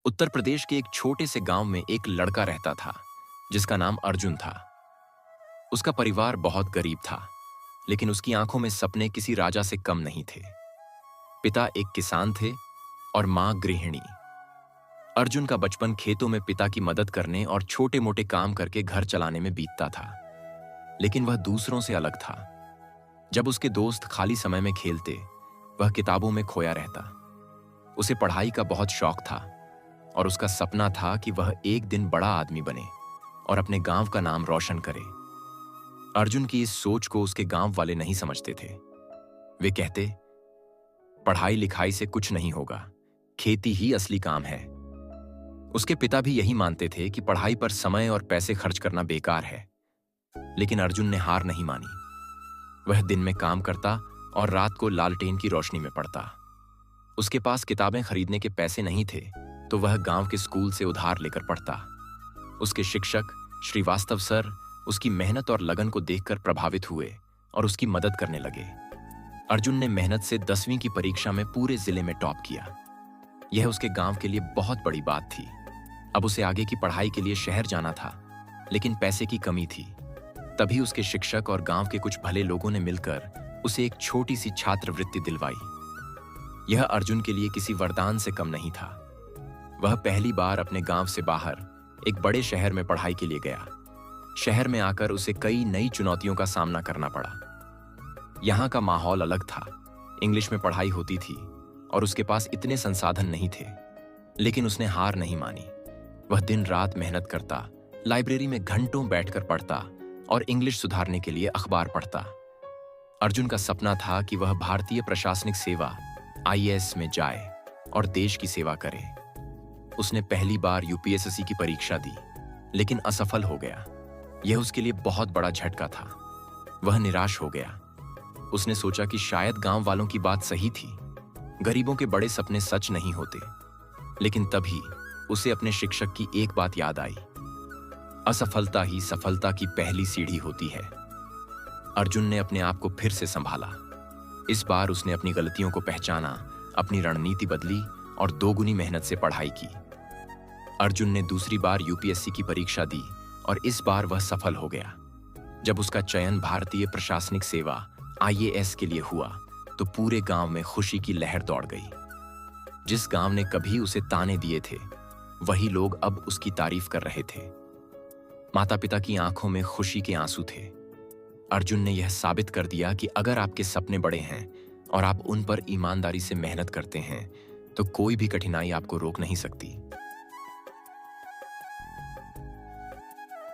उत्तर प्रदेश के एक छोटे से गांव में एक लड़का रहता था जिसका नाम अर्जुन था। उसका परिवार बहुत गरीब था, लेकिन उसकी आंखों में सपने किसी राजा से कम नहीं थे। पिता एक किसान थे और मां गृहिणी। अर्जुन का बचपन खेतों में पिता की मदद करने और छोटे मोटे काम करके घर चलाने में बीतता था, लेकिन वह दूसरों से अलग था। जब उसके दोस्त खाली समय में खेलते, वह किताबों में खोया रहता। उसे पढ़ाई का बहुत शौक था और उसका सपना था कि वह एक दिन बड़ा आदमी बने और अपने गांव का नाम रोशन करे। अर्जुन की इस सोच को उसके गांव वाले नहीं समझते थे। वे कहते, पढ़ाई लिखाई से कुछ नहीं होगा, खेती ही असली काम है। उसके पिता भी यही मानते थे कि पढ़ाई पर समय और पैसे खर्च करना बेकार है, लेकिन अर्जुन ने हार नहीं मानी। वह दिन में काम करता और रात को लालटेन की रोशनी में पढ़ता। उसके पास किताबें खरीदने के पैसे नहीं थे, तो वह गांव के स्कूल से उधार लेकर पढ़ता। उसके शिक्षक श्रीवास्तव सर उसकी मेहनत और लगन को देखकर प्रभावित हुए और उसकी मदद करने लगे। अर्जुन ने मेहनत से 10वीं की परीक्षा में पूरे जिले में टॉप किया। यह उसके गांव के लिए बहुत बड़ी बात थी। अब उसे आगे की पढ़ाई के लिए शहर जाना था, लेकिन पैसे की कमी थी। तभी उसके शिक्षक और गांव के कुछ भले लोगों ने मिलकर उसे एक छोटी सी छात्रवृत्ति दिलवाई। यह अर्जुन के लिए किसी वरदान से कम नहीं था। वह पहली बार अपने गांव से बाहर एक बड़े शहर में पढ़ाई के लिए गया। शहर में आकर उसे कई नई चुनौतियों का सामना करना पड़ा। यहाँ का माहौल अलग था। इंग्लिश में पढ़ाई होती थी और उसके पास इतने संसाधन नहीं थे, लेकिन उसने हार नहीं मानी। वह दिन रात मेहनत करता, लाइब्रेरी में घंटों बैठकर पढ़ता और इंग्लिश सुधारने के लिए अखबार पढ़ता। अर्जुन का सपना था कि वह भारतीय प्रशासनिक सेवा IAS में जाए और देश की सेवा करे। उसने पहली बार UPSSC की परीक्षा दी, लेकिन असफल हो गया। यह उसके लिए बहुत बड़ा झटका था। वह निराश हो गया। उसने सोचा कि शायद गांव वालों की बात सही थी, गरीबों के बड़े सपने सच नहीं होते। लेकिन तभी उसे अपने शिक्षक की एक बात याद आई, असफलता ही सफलता की पहली सीढ़ी होती है। अर्जुन ने अपने आप को फिर से संभाला। इस बार उसने अपनी गलतियों को पहचाना, अपनी रणनीति बदली और दोगुनी मेहनत से पढ़ाई की। अर्जुन ने दूसरी बार UPSC की परीक्षा दी और इस बार वह सफल हो गया। जब उसका चयन भारतीय प्रशासनिक सेवा IAS के लिए हुआ, तो पूरे गांव में खुशी की लहर दौड़ गई। जिस गांव ने कभी उसे ताने दिए थे, वही लोग अब उसकी तारीफ कर रहे थे। माता पिता की आंखों में खुशी के आंसू थे। अर्जुन ने यह साबित कर दिया कि अगर आपके सपने बड़े हैं और आप उन पर ईमानदारी से मेहनत करते हैं, तो कोई भी कठिनाई आपको रोक नहीं सकती।